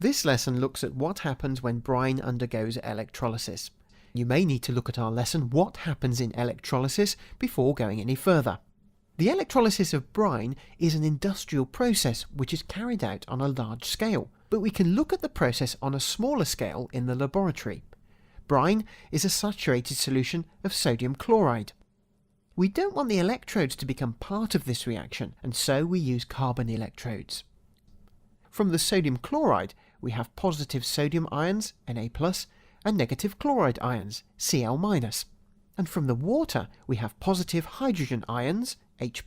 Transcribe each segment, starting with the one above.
This lesson looks at what happens when brine undergoes electrolysis. You may need to look at our lesson What Happens in Electrolysis before going any further. The electrolysis of brine is an industrial process which is carried out on a large scale, but we can look at the process on a smaller scale in the laboratory. Brine is a saturated solution of sodium chloride. We don't want the electrodes to become part of this reaction, and so we use carbon electrodes. From the sodium chloride we have positive sodium ions, Na+, and negative chloride ions, Cl-. And from the water we have positive hydrogen ions, H+,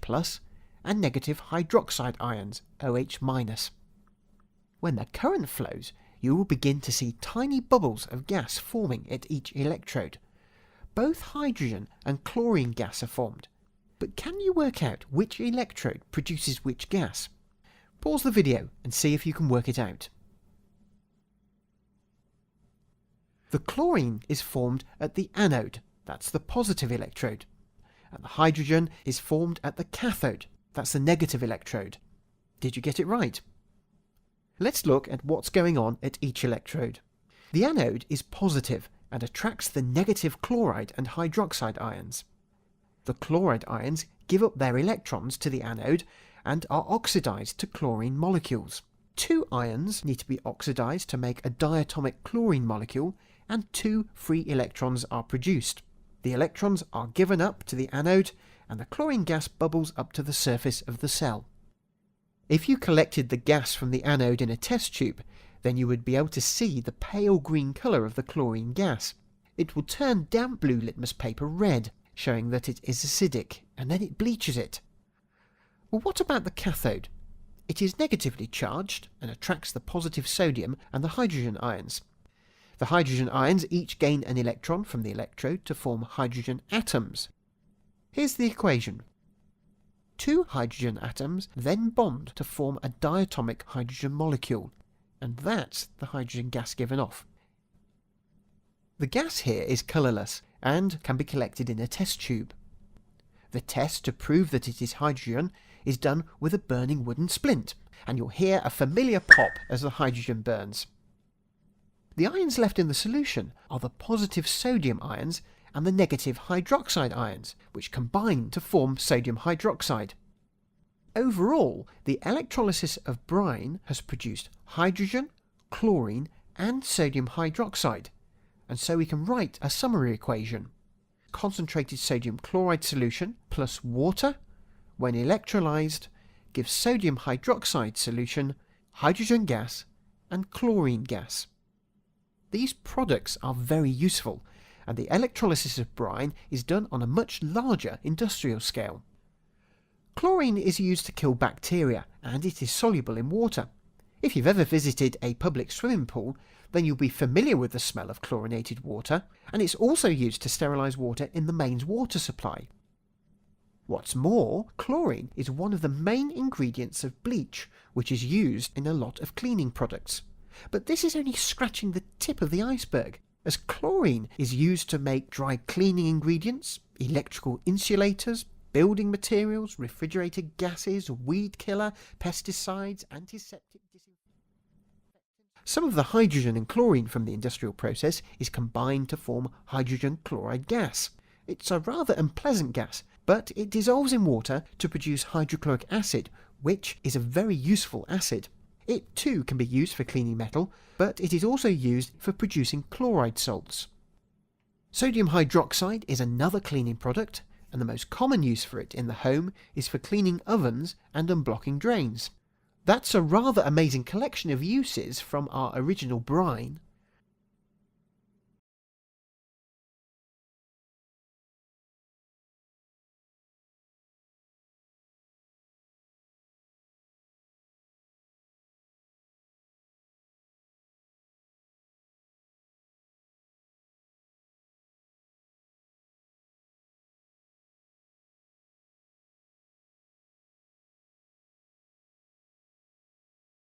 and negative hydroxide ions, OH-. When the current flows, you will begin to see tiny bubbles of gas forming at each electrode. Both hydrogen and chlorine gas are formed. But can you work out which electrode produces which gas? Pause the video and see if you can work it out. The chlorine is formed at the anode, that's the positive electrode, and the hydrogen is formed at the cathode, that's the negative electrode. Did you get it right? Let's look at what's going on at each electrode. The anode is positive and attracts the negative chloride and hydroxide ions. The chloride ions give up their electrons to the anode and are oxidized to chlorine molecules. 2 ions need to be oxidized to make a diatomic chlorine molecule, and 2 free electrons are produced. The electrons are given up to the anode and the chlorine gas bubbles up to the surface of the cell. If you collected the gas from the anode in a test tube, then you would be able to see the pale green colour of the chlorine gas. It will turn damp blue litmus paper red, showing that it is acidic, and then it bleaches it. Well, what about the cathode? It is negatively charged and attracts the positive sodium and the hydrogen ions. The hydrogen ions each gain an electron from the electrode to form hydrogen atoms. Here's the equation. 2 hydrogen atoms then bond to form a diatomic hydrogen molecule, and that's the hydrogen gas given off. The gas here is colourless and can be collected in a test tube. The test to prove that it is hydrogen is done with a burning wooden splint, and you'll hear a familiar pop as the hydrogen burns. The ions left in the solution are the positive sodium ions and the negative hydroxide ions, which combine to form sodium hydroxide. Overall, the electrolysis of brine has produced hydrogen, chlorine, and sodium hydroxide, and so we can write a summary equation. Concentrated sodium chloride solution plus water, when electrolyzed, gives sodium hydroxide solution, hydrogen gas, and chlorine gas. These products are very useful, and the electrolysis of brine is done on a much larger industrial scale. Chlorine is used to kill bacteria, and it is soluble in water. If you've ever visited a public swimming pool, then you'll be familiar with the smell of chlorinated water, and it's also used to sterilise water in the mains water supply. What's more, chlorine is one of the main ingredients of bleach, which is used in a lot of cleaning products. But this is only scratching the tip of the iceberg, as chlorine is used to make dry cleaning ingredients, electrical insulators, building materials, refrigerator gases, weed killer, pesticides, antiseptic disinfectant. Some of the hydrogen and chlorine from the industrial process is combined to form hydrogen chloride gas. It's a rather unpleasant gas, but it dissolves in water to produce hydrochloric acid, which is a very useful acid. It too can be used for cleaning metal, but it is also used for producing chloride salts. Sodium hydroxide is another cleaning product, and the most common use for it in the home is for cleaning ovens and unblocking drains. That's a rather amazing collection of uses from our original brine.